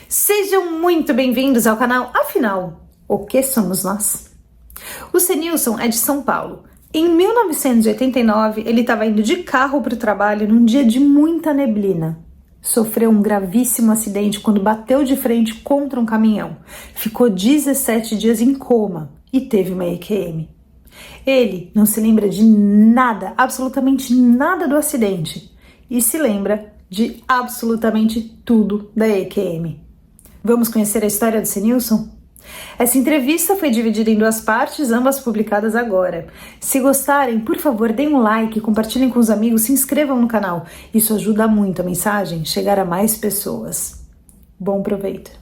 Sejam muito bem-vindos ao canal Afinal, o que somos nós? O Cenilson é de São Paulo. Em 1989, ele estava indo de carro para o trabalho num dia de muita neblina. Sofreu um gravíssimo acidente quando bateu de frente contra um caminhão. Ficou 17 dias em coma e teve uma EQM. Ele não se lembra de nada, absolutamente nada do acidente. E se lembra de absolutamente tudo da EQM. Vamos conhecer a história do Cenilson? Essa entrevista foi dividida em duas partes, ambas publicadas agora. Se gostarem, por favor, deem um like, compartilhem com os amigos, se inscrevam no canal. Isso ajuda muito a mensagem chegar a mais pessoas. Bom proveito!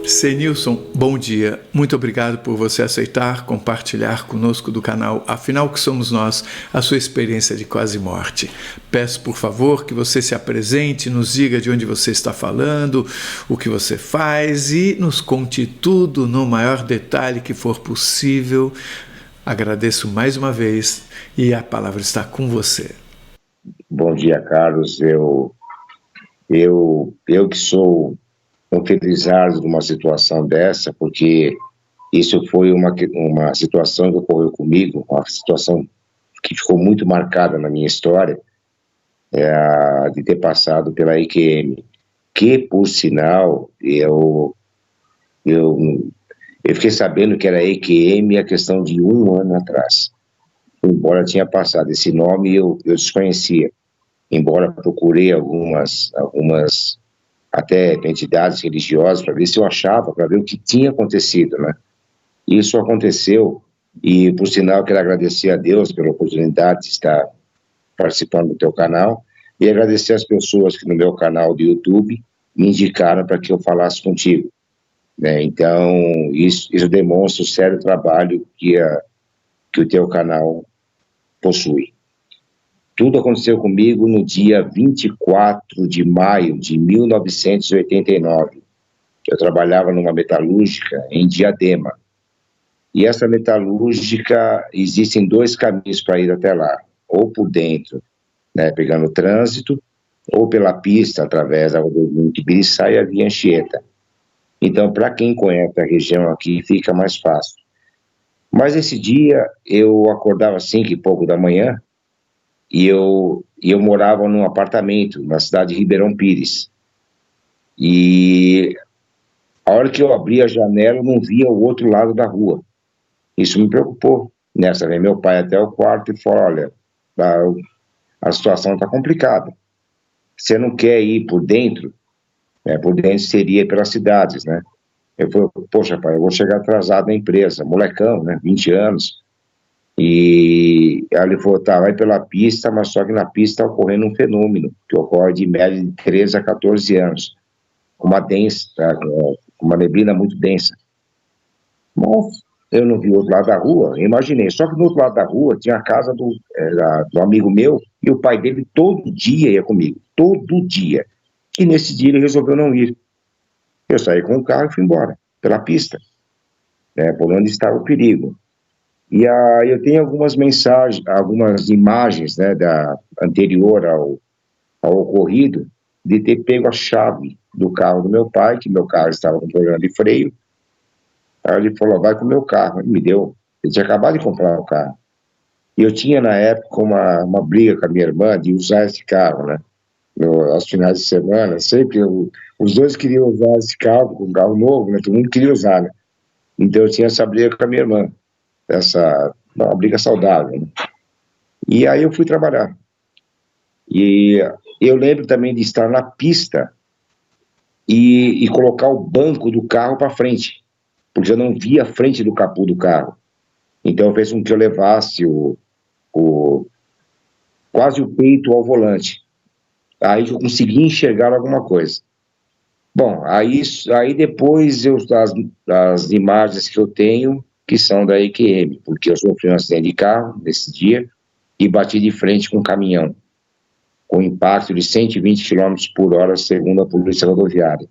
Cenilson, bom dia. Muito obrigado por você aceitar compartilhar conosco do canal Afinal que somos nós, a sua experiência de quase morte. Peço, por favor, que você se apresente, nos diga de onde você está falando, o que você faz e nos conte tudo no maior detalhe que for possível. Agradeço mais uma vez e a palavra está com você. Bom dia, Carlos. Eu que sou um felizardo de uma situação dessa, porque isso foi uma situação que ocorreu comigo, uma situação que ficou muito marcada na minha história, de ter passado pela EQM, que, por sinal, eu fiquei sabendo que era EQM a questão de 1 ano atrás. Embora tinha passado esse nome, eu desconhecia. Embora procurei algumas até entidades religiosas para ver se eu achava, para ver o que tinha acontecido, né? Isso aconteceu e, por sinal, quero agradecer a Deus pela oportunidade de estar participando do teu canal e agradecer as pessoas que no meu canal do YouTube me indicaram para que eu falasse contigo, né? Então, isso demonstra o sério trabalho que o teu canal possui. Tudo aconteceu comigo no dia 24 de maio de 1989. Eu trabalhava numa metalúrgica em Diadema. E essa metalúrgica, existem 2 caminhos para ir até lá. Ou por dentro, né, pegando o trânsito, ou pela pista, através da rodovia de Ibiriçá e a via Anchieta. Então, para quem conhece a região aqui, fica mais fácil. Mas esse dia, eu acordava às 5 e pouco da manhã, e eu morava num apartamento na cidade de Ribeirão Pires. E a hora que eu abri a janela, eu não via o outro lado da rua. Isso me preocupou. Nessa vez, meu pai até o quarto e falou: olha, a situação está complicada. Você não quer ir por dentro? Por dentro seria pelas cidades, né? Eu falei: poxa, pai, eu vou chegar atrasado na empresa. Molecão, né? 20 anos. E aí ele falou: tá, vai pela pista, mas só que na pista está ocorrendo um fenômeno que ocorre de média de 13 a 14 anos, uma neblina muito densa. Bom, eu não vi o outro lado da rua, imaginei, só que no outro lado da rua tinha a casa do amigo meu, e o pai dele todo dia ia comigo, todo dia, e nesse dia ele resolveu não ir. Eu saí com o carro e fui embora, pela pista, né, por onde estava o perigo. E eu tenho algumas mensagens, algumas imagens, né, anterior ao ocorrido, de ter pego a chave do carro do meu pai, que meu carro estava com problema de freio. Aí ele falou: vai com o meu carro. Ele me deu. Ele tinha acabado de comprar o carro. E eu tinha, na época, uma briga com a minha irmã de usar esse carro, né? Aos finais de semana, sempre os dois queriam usar esse carro, um carro novo, né? Todo mundo queria usar, né? Então eu tinha essa briga com a minha irmã. Uma briga saudável, né? E aí eu fui trabalhar. E eu lembro também de estar na pista e colocar o banco do carro para frente, porque eu não via a frente do capô do carro. Então fez com que eu levasse quase o peito ao volante. Aí eu consegui enxergar alguma coisa. Bom, aí depois as imagens que eu tenho, que são da EQM, porque eu sofri um acidente de carro nesse dia e bati de frente com um caminhão, com impacto de 120 km por hora, segundo a Polícia Rodoviária.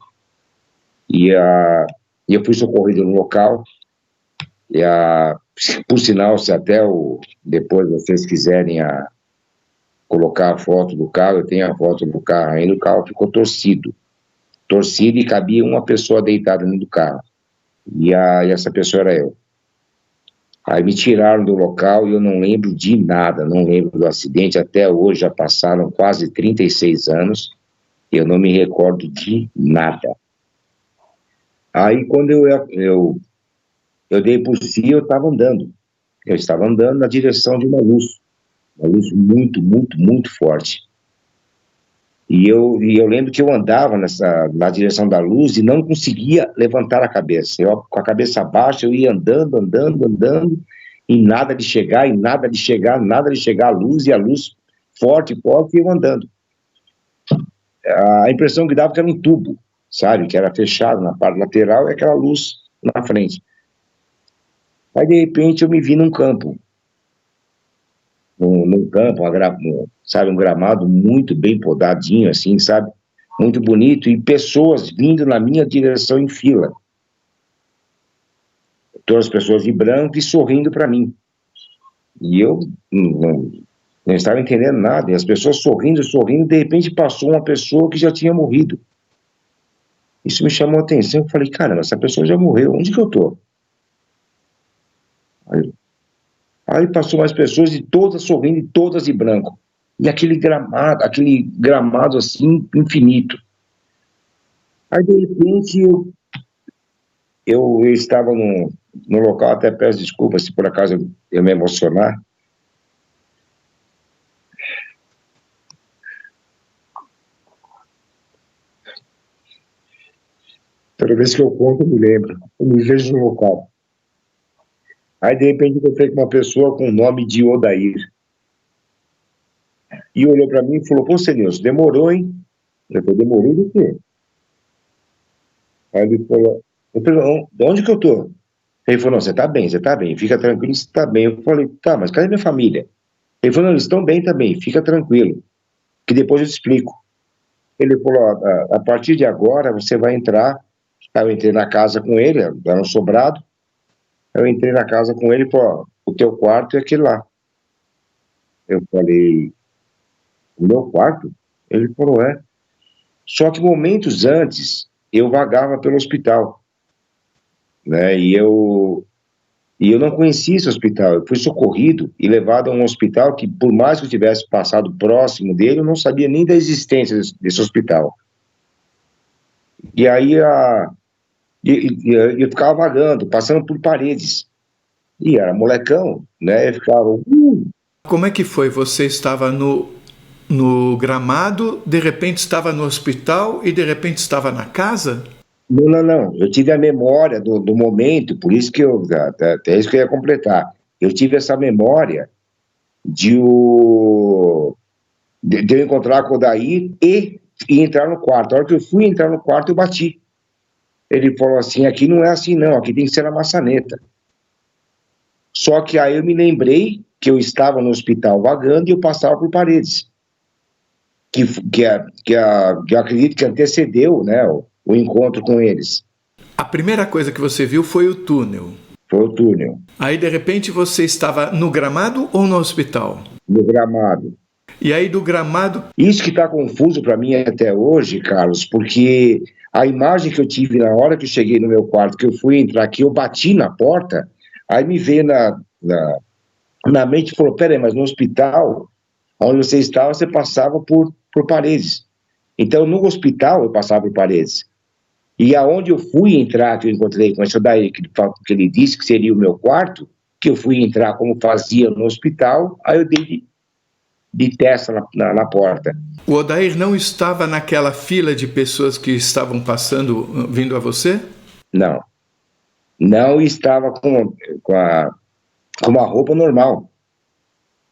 E eu fui socorrido no local, por sinal, se até depois vocês quiserem colocar a foto do carro, eu tenho a foto do carro ainda, o carro ficou torcido e cabia uma pessoa deitada dentro do carro, e essa pessoa era eu. Aí me tiraram do local e eu não lembro de nada, não lembro do acidente, até hoje já passaram quase 36 anos, eu não me recordo de nada. Aí quando eu dei por si, eu estava andando na direção de uma luz muito, muito, muito forte. E eu lembro que eu andava na direção da luz e não conseguia levantar a cabeça. Eu, com a cabeça baixa, eu ia andando, e nada de chegar a luz, e a luz forte, e eu andando. A impressão que dava que era um tubo, sabe? Que era fechado na parte lateral e aquela luz na frente. Aí, de repente, eu me vi num campo. Num campo, sabe, um gramado muito bem podadinho, assim, sabe, muito bonito, e pessoas vindo na minha direção em fila, todas as pessoas de branco e sorrindo para mim, e eu não estava entendendo nada, e as pessoas sorrindo, de repente passou uma pessoa que já tinha morrido. Isso me chamou a atenção, eu falei, caramba, essa pessoa já morreu, onde que eu tô? Aí passou mais pessoas e todas sorrindo e todas de branco. E aquele gramado assim, infinito. Aí, de repente, eu estava no local, até peço desculpas se por acaso eu me emocionar. Toda vez que eu conto, eu me lembro. Eu me vejo no local. Aí, de repente, eu encontrei com uma pessoa com o nome de Odair. E olhou para mim e falou, pô, Senilson, demorou, hein? Eu falei, demorou do quê? Aí ele falou, eu falei, de onde que eu tô? Ele falou, não, você tá bem, fica tranquilo, você tá bem. Eu falei, tá, mas cadê minha família? Ele falou, não, eles estão bem também, fica tranquilo, que depois eu te explico. Ele falou, a partir de agora você vai entrar. Aí eu entrei na casa com ele, era um sobrado. Eu entrei na casa com ele e falou, o teu quarto é aquele lá. Eu falei, o meu quarto? Ele falou, é. Só que momentos antes, eu vagava pelo hospital, né, e eu não conhecia esse hospital. Eu fui socorrido e levado a um hospital que, por mais que eu tivesse passado próximo dele, eu não sabia nem da existência desse hospital. E aí eu ficava vagando, passando por paredes. E era molecão, né? Eu ficava... Como é que foi? Você estava no gramado, de repente estava no hospital e de repente estava na casa? Não. Eu tive a memória do momento, por isso que até isso que eu ia completar. Eu tive essa memória de eu encontrar com o Odair e entrar no quarto. A hora que eu fui entrar no quarto, eu bati. Ele falou assim, aqui não é assim não, aqui tem que ser na maçaneta. Só que aí eu me lembrei que eu estava no hospital vagando e eu passava por paredes. Que eu acredito que antecedeu, né, o encontro com eles. A primeira coisa que você viu foi o túnel. Foi o túnel. Aí, de repente, você estava no gramado ou no hospital? No gramado. E aí, do gramado... Isso que está confuso para mim até hoje, Carlos, porque a imagem que eu tive na hora que eu cheguei no meu quarto, que eu fui entrar aqui, eu bati na porta, aí me veio na mente e falou, peraí, mas no hospital, onde você estava, você passava por paredes. Então, no hospital, eu passava por paredes. E aonde eu fui entrar, que eu encontrei com esse daí, que ele disse que seria o meu quarto, que eu fui entrar como fazia no hospital, aí eu dei de testa na porta. O Odair não estava naquela fila de pessoas que estavam passando, vindo a você? Não. Não estava com uma roupa normal.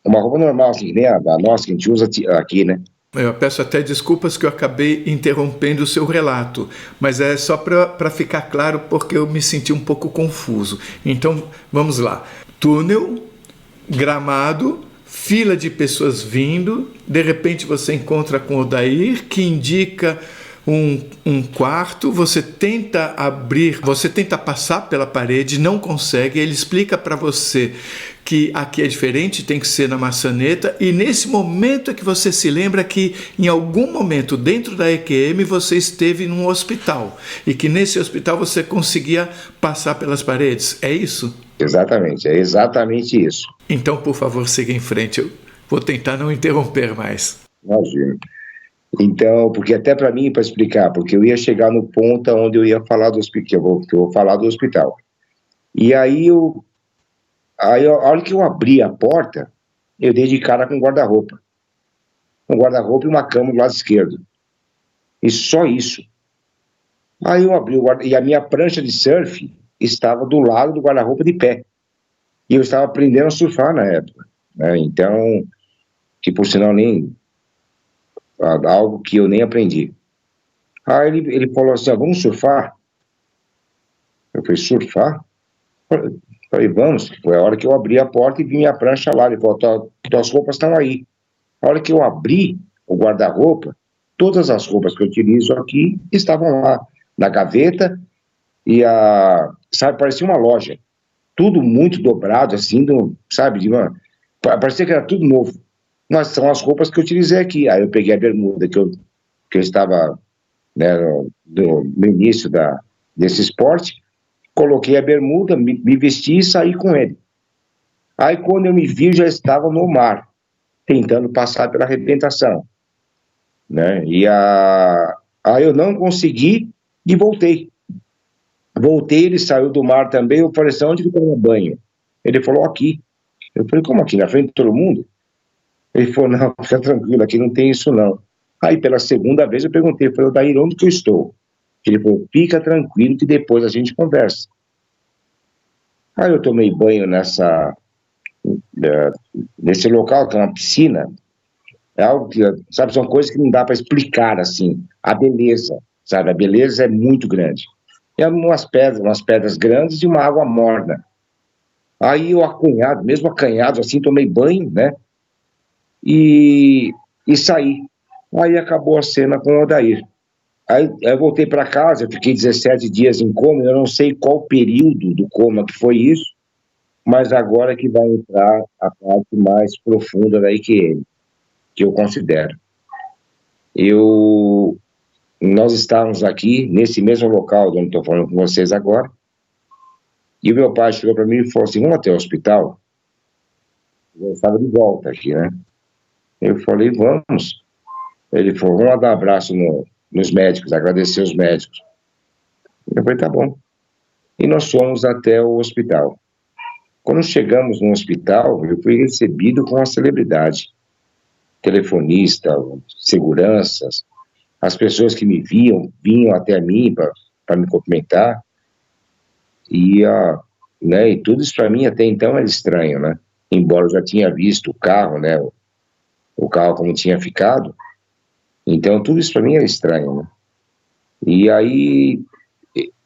Uma roupa normal, assim, nem a nossa que a gente usa aqui, né? Eu peço até desculpas que eu acabei interrompendo o seu relato, mas é só para ficar claro porque eu me senti um pouco confuso. Então, vamos lá. Túnel, gramado, fila de pessoas vindo, de repente você encontra com o Odair, que indica um quarto, você tenta abrir, você tenta passar pela parede, não consegue, ele explica para você que aqui é diferente, tem que ser na maçaneta, e nesse momento é que você se lembra que em algum momento dentro da EQM você esteve num hospital, e que nesse hospital você conseguia passar pelas paredes, é isso? Exatamente, é exatamente isso. Então, por favor, siga em frente, eu vou tentar não interromper mais. Imagina. Então, porque até para mim, para explicar, porque eu ia chegar no ponto onde eu ia falar do hospital, que eu vou falar do hospital. E aí, a hora que eu abri a porta, eu dei de cara com um guarda-roupa. Um guarda-roupa e uma cama do lado esquerdo. E só isso. Aí eu abri o guarda, e a minha prancha de surf estava do lado do guarda-roupa de pé. E eu estava aprendendo a surfar na época, né? Então, que por sinal nem... algo que eu nem aprendi. Aí ele falou assim, vamos surfar? Eu falei, surfar? Eu falei, vamos. Foi a hora que eu abri a porta e vi minha prancha lá. Ele falou, tuas roupas estão aí. A hora que eu abri o guarda-roupa, todas as roupas que eu utilizo aqui estavam lá, na gaveta, e sabe, parecia uma loja. Tudo muito dobrado, assim, sabe, parecia que era tudo novo. Mas são as roupas que eu utilizei aqui. Aí eu peguei a bermuda que eu estava, né, no início desse esporte, coloquei a bermuda, me vesti e saí com ele. Aí quando eu me vi, já estava no mar, tentando passar pela arrebentação, né? Aí eu não consegui e voltei. Voltei, ele saiu do mar também, eu falei assim, onde que eu tomo banho? Ele falou, aqui. Eu falei, como aqui? Na frente de todo mundo? Ele falou, não, fica tranquilo, aqui não tem isso não. Aí pela segunda vez eu perguntei, eu falei, Odair, onde que eu estou? Ele falou, fica tranquilo que depois a gente conversa. Aí eu tomei banho nesse local, que é uma piscina, é algo que, sabe, são coisas que não dá para explicar, assim, a beleza, sabe, a beleza é muito grande. É umas pedras grandes e uma água morna. Aí eu mesmo acanhado, assim, tomei banho, né, e saí. Aí acabou a cena com o Odair. Aí eu voltei para casa, eu fiquei 17 dias em coma, eu não sei qual período do coma que foi isso, mas agora que vai entrar a parte mais profunda da IQM, que eu considero. Nós estávamos aqui, nesse mesmo local onde estou falando com vocês agora, e o meu pai chegou para mim e falou assim, vamos até o hospital? Eu estava de volta aqui, né? Eu falei, vamos. Ele falou, vamos lá dar um abraço nos médicos, agradecer os médicos. Eu falei, tá bom. E nós fomos até o hospital. Quando chegamos no hospital, eu fui recebido com uma celebridade. Telefonista, seguranças, as pessoas que me vinham até mim para me cumprimentar. Né, e tudo isso para mim até então era estranho, né? Embora eu já tinha visto o carro, né? O carro como tinha ficado. Então, tudo isso para mim era estranho, né? E aí,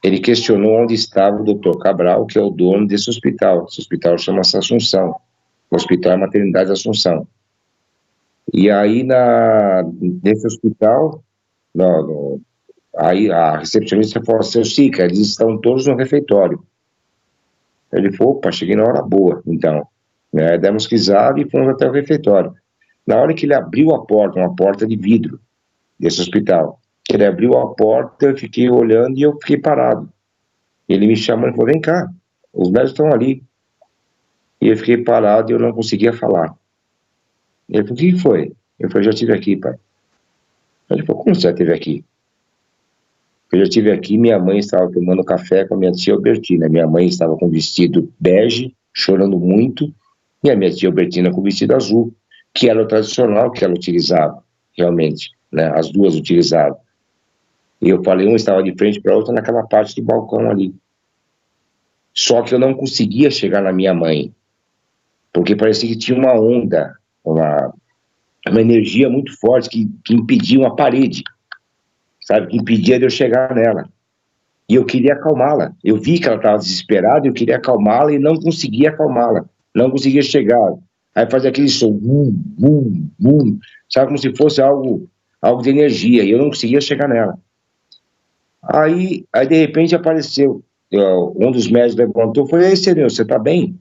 ele questionou onde estava o Dr. Cabral, que é o dono desse hospital. Esse hospital chama-se Assunção. O hospital é a Maternidade Assunção. E aí, nesse hospital, aí a recepcionista falou assim, Sica, eles estão todos no refeitório. Ele falou, opa, cheguei na hora boa, então. Né, demos risada e fomos até o refeitório. Na hora que ele abriu a porta, uma porta de vidro desse hospital, ele abriu a porta, eu fiquei olhando e eu fiquei parado. Ele me chamou e falou, vem cá, os médicos estão ali. E eu fiquei parado e eu não conseguia falar. Ele falou, o que foi? Eu falei, já estive aqui, pai. Ele falou, como você já esteve aqui? Eu já estive aqui, minha mãe estava tomando café com a minha tia Albertina. Minha mãe estava com vestido bege, chorando muito, e a minha tia Albertina com vestido azul, que era o tradicional que ela utilizava, realmente, né? As duas utilizavam. E eu falei, uma estava de frente para a outra naquela parte do balcão ali. Só que eu não conseguia chegar na minha mãe, porque parecia que tinha uma onda, uma energia muito forte que impedia uma parede, sabe, que impedia de eu chegar nela. E eu queria acalmá-la. Eu vi que ela estava desesperada, eu queria acalmá-la e não conseguia acalmá-la. Não conseguia chegar. Aí fazia aquele som, bum, bum, bum, sabe, como se fosse algo de energia, e eu não conseguia chegar nela. Aí de repente apareceu, um dos médicos levantou e falou: "Ei, senhor, você está bem?"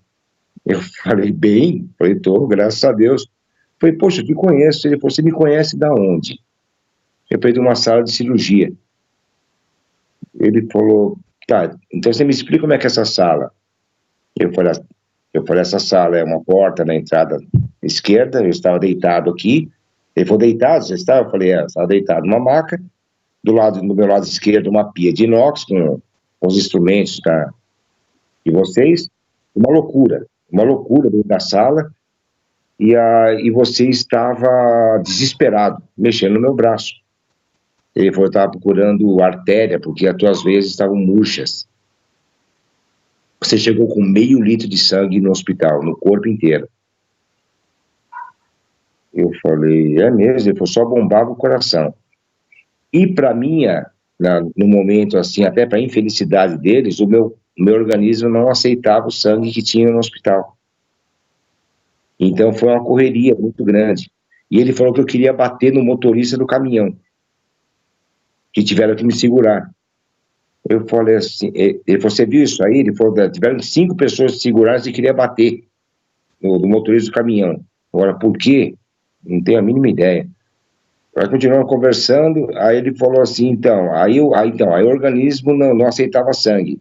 Eu falei: "Bem?" Falei: "Tô, graças a Deus." Falei: "Poxa, eu te conheço." Ele falou: "Você me conhece da onde?" Eu falei: "De uma sala de cirurgia." Ele falou: "Tá, então você me explica como é que é essa sala." Eu falei, essa sala é uma porta na entrada esquerda, eu estava deitado aqui. Ele falou: "Deitado, você estava?" Eu falei: "É, eu estava deitado numa maca, do meu lado esquerdo uma pia de inox com os instrumentos de vocês, uma loucura dentro da sala, e você estava desesperado, mexendo no meu braço." Ele falou: "Eu estava procurando artéria, porque as tuas veias estavam murchas. Você chegou com 0,5 litro de sangue no hospital, no corpo inteiro." Eu falei: "É mesmo?" Ele falou: "Só bombava o coração." E para minha, no momento assim, até para infelicidade deles, o meu organismo não aceitava o sangue que tinha no hospital. Então foi uma correria muito grande. E ele falou que eu queria bater no motorista do caminhão, que tiveram que me segurar. Eu falei assim, ele falou: "Você viu isso aí?" Ele falou: "Tiveram 5 pessoas que seguraram e queria bater no motorista do caminhão." Agora, por quê? Não tenho a mínima ideia. Nós continuamos conversando, aí ele falou assim: aí o organismo não aceitava sangue.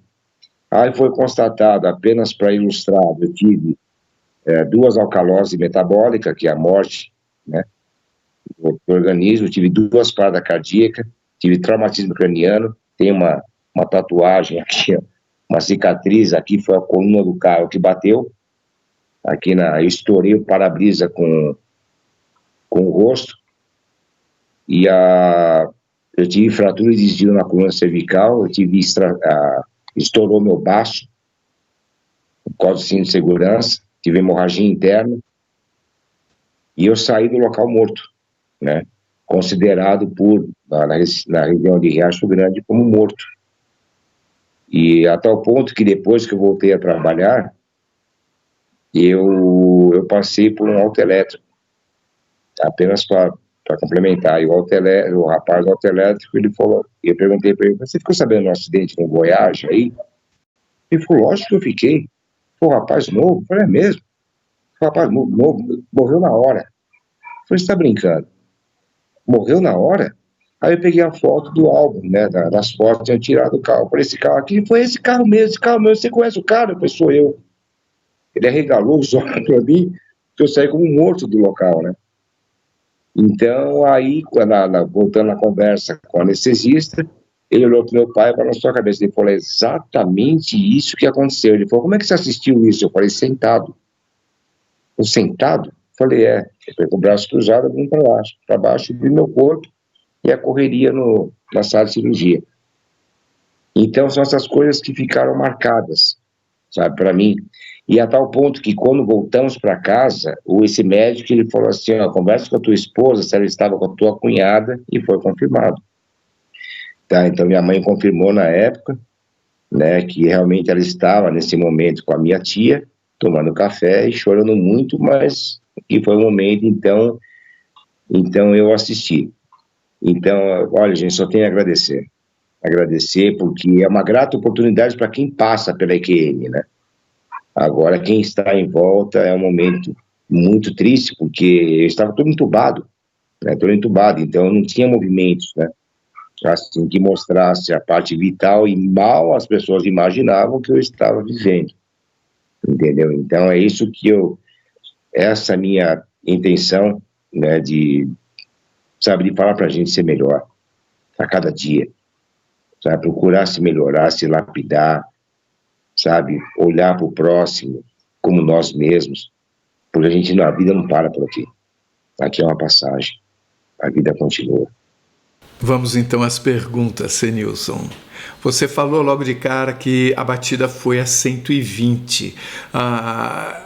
Aí foi constatado, apenas para ilustrar, eu tive 2 alcalose metabólica, que é a morte, né, do organismo, tive 2 paradas cardíacas, tive traumatismo craniano, tem uma tatuagem aqui, ó, uma cicatriz aqui, foi a coluna do carro que bateu, aqui eu estourei o para-brisa com o rosto, e eu tive fratura de desvio na coluna cervical, eu tive estourou meu baço, por causa do cinto de segurança, tive hemorragia interna, e eu saí do local morto, né, considerado na região de Riacho Grande como morto. E a tal ponto que depois que eu voltei a trabalhar, eu passei por um autoelétrico, apenas para complementar. E o rapaz do autoelétrico, ele falou, eu perguntei para ele: "Você ficou sabendo do acidente no Goiás aí?" Ele falou: "Lógico que eu fiquei." Foi um rapaz novo. Eu falei: "É mesmo?" O rapaz novo morreu na hora. Eu falei: "Você está brincando? Morreu na hora?" Aí eu peguei a foto do álbum, né, das fotos que tinham tirado do carro. Eu falei: "Esse carro aqui foi esse carro mesmo, você conhece o cara?" Eu falei: "Sou eu." Ele arregalou os olhos para mim, que eu saí como morto do local, né? Então, aí, voltando na conversa com o anestesista, ele olhou para o meu pai e falou na sua cabeça. Ele falou: "É exatamente isso que aconteceu." Ele falou: "Como é que você assistiu isso?" Eu falei: "Sentado." Eu: "Sentado?" Eu falei: "É." Ele foi com o braço cruzado, vindo para baixo do meu corpo, e a correria na sala de cirurgia. Então, são essas coisas que ficaram marcadas, sabe, para mim. E a tal ponto que, quando voltamos para casa, esse médico, ele falou assim: "Ó, conversa com a tua esposa se ela estava com a tua cunhada", e foi confirmado. Tá, então minha mãe confirmou na época, né, que realmente ela estava nesse momento com a minha tia, tomando café e chorando muito, mas que foi o momento, então eu assisti. Então, olha, gente, só tenho a agradecer, porque é uma grata oportunidade para quem passa pela EQM, né? Agora, quem está em volta é um momento muito triste, porque eu estava todo entubado, né? Todo entubado, então eu não tinha movimentos, né, assim, que mostrasse a parte vital, e mal as pessoas imaginavam que eu estava vivendo, entendeu? Então é isso que essa minha intenção, né, de falar para a gente ser melhor a cada dia, sabe, procurar se melhorar, se lapidar, sabe, olhar para o próximo como nós mesmos, porque a vida não para por aqui. Aqui é uma passagem, a vida continua. Vamos então às perguntas, Senilson. Você falou logo de cara que a batida foi a 120.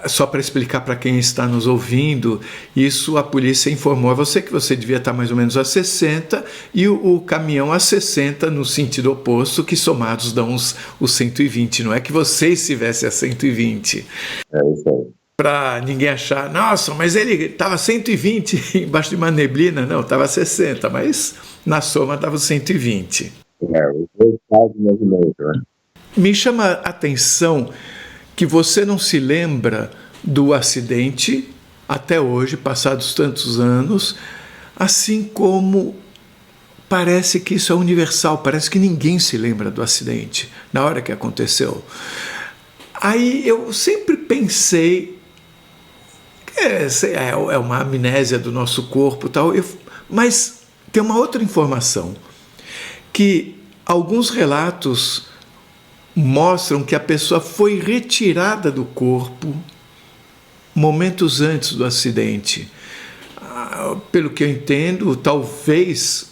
Só para explicar para quem está nos ouvindo, isso a polícia informou a você que você devia estar mais ou menos a 60 e o caminhão a 60 no sentido oposto, que somados dão os 120. Não é que você estivesse a 120. É isso aí. Para ninguém achar: "Nossa, mas ele estava 120 embaixo de uma neblina." Não, estava 60, mas na soma dava 120. Os dois estados de movimento, né? Me chama a atenção que você não se lembra do acidente até hoje, passados tantos anos, assim como parece que isso é universal, parece que ninguém se lembra do acidente na hora que aconteceu. Aí eu sempre pensei que é uma amnésia do nosso corpo e tal, mas tem uma outra informação, que alguns relatos mostram que a pessoa foi retirada do corpo momentos antes do acidente. Pelo que eu entendo, talvez,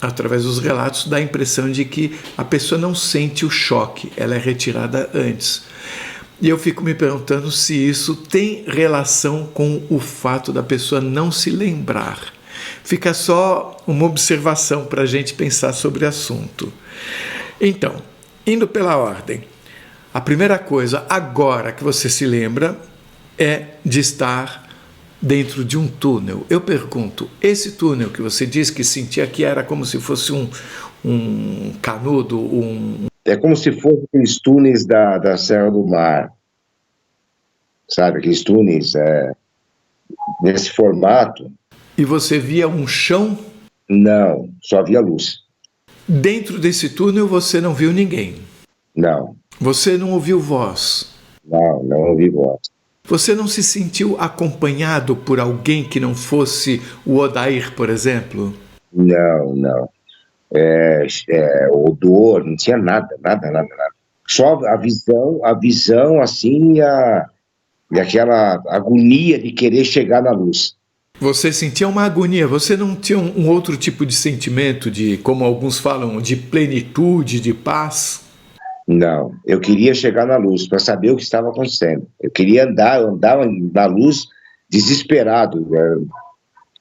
através dos relatos, dá a impressão de que a pessoa não sente o choque, ela é retirada antes. E eu fico me perguntando se isso tem relação com o fato da pessoa não se lembrar. Fica só uma observação para a gente pensar sobre o assunto. Então, indo pela ordem, a primeira coisa, agora que você se lembra, é de estar dentro de um túnel. Eu pergunto, esse túnel que você disse que sentia que era como se fosse um canudo, É como se fosse aqueles túneis da Serra do Mar, sabe? Aqueles túneis nesse formato. E você via um chão? Não, só havia luz. Dentro desse túnel você não viu ninguém? Não. Você não ouviu voz? Não ouvi voz. Você não se sentiu acompanhado por alguém que não fosse o Odair, por exemplo? Não. Odor, não tinha nada. Só a visão assim, e aquela agonia de querer chegar na luz. Você sentia uma agonia, você não tinha um outro tipo de sentimento, de, como alguns falam, de plenitude, de paz? Não, eu queria chegar na luz para saber o que estava acontecendo. Eu queria andava na luz desesperado.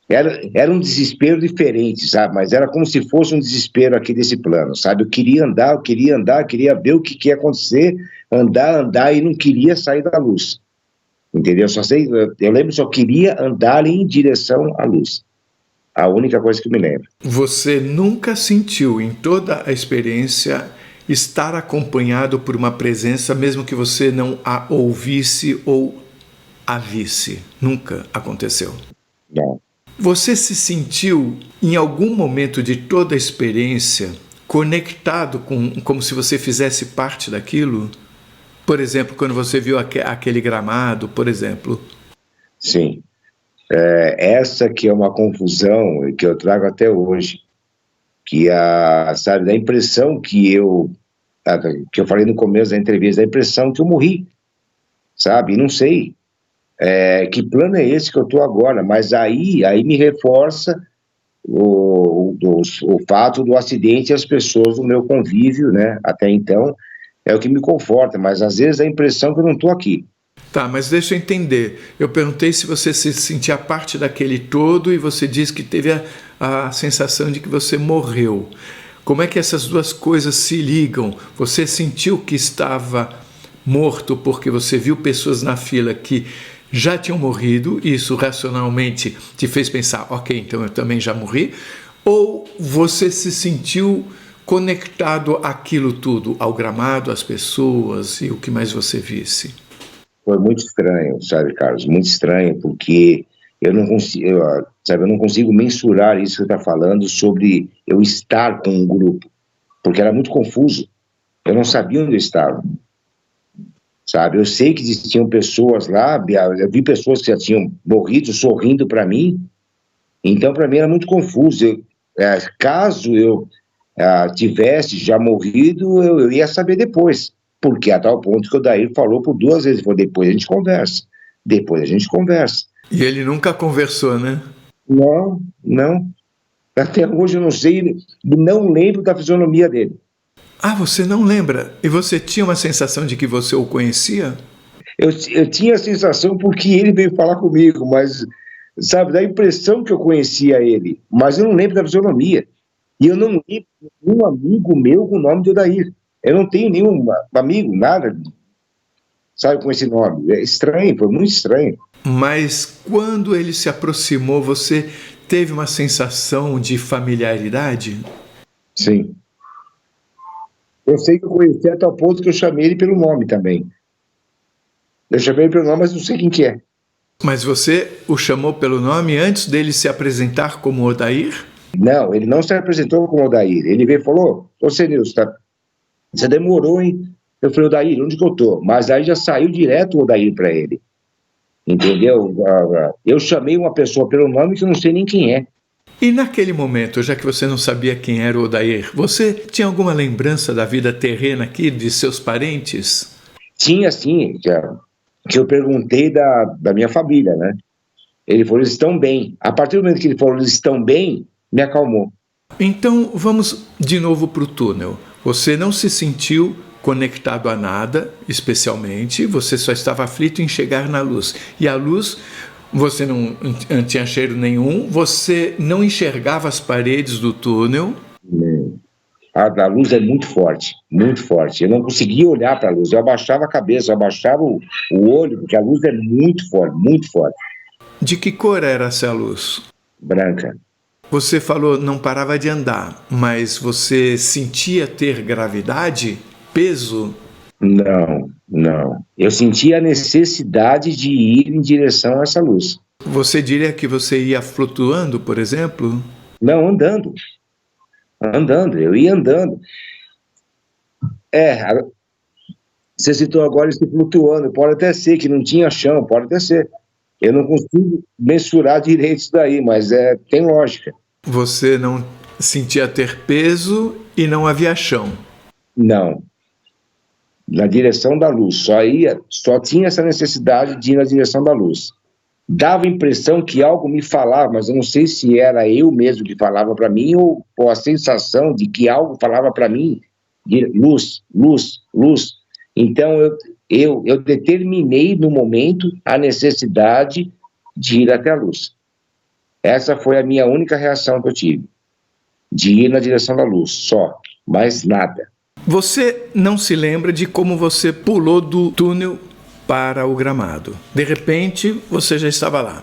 Era um desespero diferente, sabe? Mas era como se fosse um desespero aqui desse plano, sabe? Eu queria andar, queria ver o que ia acontecer, andar e não queria sair da luz. Entendeu? Eu lembro, só queria andar em direção à luz. A única coisa que eu me lembro. Você nunca sentiu em toda a experiência estar acompanhado por uma presença, mesmo que você não a ouvisse ou a visse? Nunca aconteceu? Não. Você se sentiu, em algum momento de toda a experiência, conectado como se você fizesse parte daquilo? Por exemplo, quando você viu aquele gramado, por exemplo. Sim. Essa que é uma confusão que eu trago até hoje. Que sabe, da impressão que eu falei no começo da entrevista, da impressão que eu morri, sabe? Não sei que plano é esse que eu estou agora, mas aí me reforça o fato do acidente e as pessoas do meu convívio, né? Até então, é o que me conforta, mas às vezes a impressão que eu não estou aqui. Tá, mas deixa eu entender. Eu perguntei se você se sentia parte daquele todo e você disse que teve a sensação de que você morreu. Como é que essas duas coisas se ligam? Você sentiu que estava morto porque você viu pessoas na fila que já tinham morrido e isso racionalmente te fez pensar, ok, então eu também já morri? Ou você se sentiu conectado àquilo tudo, ao gramado, às pessoas e o que mais você visse? Foi muito estranho, sabe, Carlos? Muito estranho, porque eu não consigo mensurar isso que você está falando sobre eu estar com um grupo, porque era muito confuso. Eu não sabia onde eu estava, sabe? Eu sei que existiam pessoas lá, eu vi pessoas que já tinham morrido sorrindo para mim, então para mim era muito confuso. Caso eu tivesse já morrido, eu ia saber depois. Porque a tal ponto que o Odair falou por 2 vezes, falou, depois a gente conversa. E ele nunca conversou, né? Não. Até hoje eu não sei, não lembro da fisionomia dele. Ah, você não lembra? E você tinha uma sensação de que você o conhecia? Eu tinha a sensação porque ele veio falar comigo, mas, sabe, dá a impressão que eu conhecia ele, mas eu não lembro da fisionomia. E eu não lembro de nenhum amigo meu com o nome de Odair. Eu não tenho nenhum amigo, nada, sabe, com esse nome. É estranho, foi muito estranho. Mas quando ele se aproximou, você teve uma sensação de familiaridade? Sim. Eu sei que eu conheci até o ponto que eu chamei ele pelo nome também. Eu chamei ele pelo nome, mas não sei quem que é. Mas você o chamou pelo nome antes dele se apresentar como Odair? Não, ele não se apresentou como Odair. Ele veio e falou, ô Senilson, tá? Você demorou, hein? Eu falei, Odair, onde que eu tô? Mas aí já saiu direto o Odair para ele. Entendeu? Eu chamei uma pessoa pelo nome que eu não sei nem quem é. E naquele momento, já que você não sabia quem era o Odair, você tinha alguma lembrança da vida terrena aqui, de seus parentes? Tinha, sim, que eu perguntei da minha família, né? Ele falou, eles estão bem. A partir do momento que ele falou, eles estão bem, me acalmou. Então, vamos de novo para o túnel. Você não se sentiu conectado a nada, especialmente, você só estava aflito em chegar na luz. E a luz, você não tinha cheiro nenhum, você não enxergava as paredes do túnel. A luz é muito forte, muito forte. Eu não conseguia olhar para a luz, eu abaixava a cabeça, eu abaixava o olho, porque a luz é muito forte, muito forte. De que cor era essa luz? Branca. Você falou não parava de andar, mas você sentia ter gravidade, peso? Não, não. Eu sentia a necessidade de ir em direção a essa luz. Você diria que você ia flutuando, por exemplo? Não, andando. Andando, eu ia andando. Você citou agora esse flutuando, pode até ser que não tinha chão, pode até ser. Eu não consigo mensurar direito isso daí, mas tem lógica. Você não sentia ter peso e não havia chão? Não. Na direção da luz. Só tinha essa necessidade de ir na direção da luz. Dava a impressão que algo me falava, mas eu não sei se era eu mesmo que falava para mim ou a sensação de que algo falava para mim de luz, luz, luz. Então eu determinei no momento a necessidade de ir até a luz. Essa foi a minha única reação que eu tive, de ir na direção da luz, só, mais nada. Você não se lembra de como você pulou do túnel para o gramado. De repente, você já estava lá.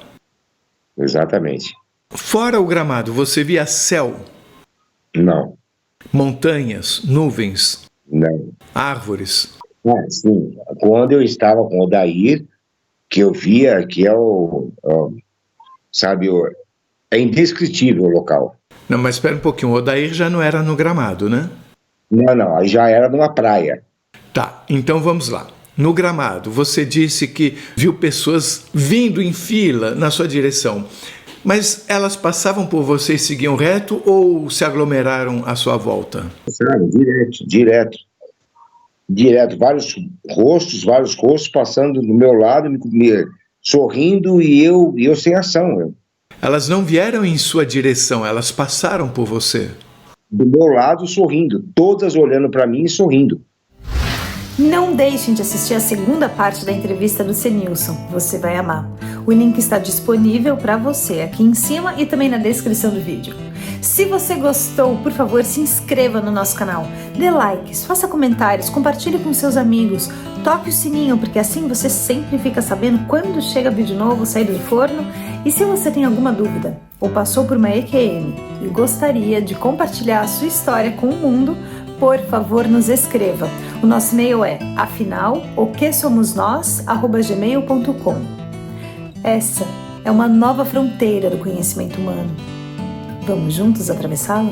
Exatamente. Fora o gramado, você via céu? Não. Montanhas, nuvens? Não. Árvores? Sim. Quando eu estava com o Odair, que eu via que é indescritível o local. Não, mas espera um pouquinho, o Odair já não era no gramado, né? Não, aí já era numa praia. Tá, então vamos lá. No gramado, você disse que viu pessoas vindo em fila na sua direção. Mas elas passavam por você e seguiam reto ou se aglomeraram à sua volta? Sabe, direto. Vários rostos passando do meu lado, me sorrindo e eu sem ação. Elas não vieram em sua direção, elas passaram por você. Do meu lado, sorrindo. Todas olhando para mim e sorrindo. Não deixem de assistir a segunda parte da entrevista do Senilson, você vai amar. O link está disponível para você aqui em cima e também na descrição do vídeo. Se você gostou, por favor, se inscreva no nosso canal, dê likes, faça comentários, compartilhe com seus amigos, toque o sininho, porque assim você sempre fica sabendo quando chega vídeo novo sair do forno. E se você tem alguma dúvida ou passou por uma EQM e gostaria de compartilhar a sua história com o mundo, por favor, nos escreva. O nosso e-mail é afinal.oquesomosnós@gmail.com. Essa é uma nova fronteira do conhecimento humano. Vamos juntos atravessá-la?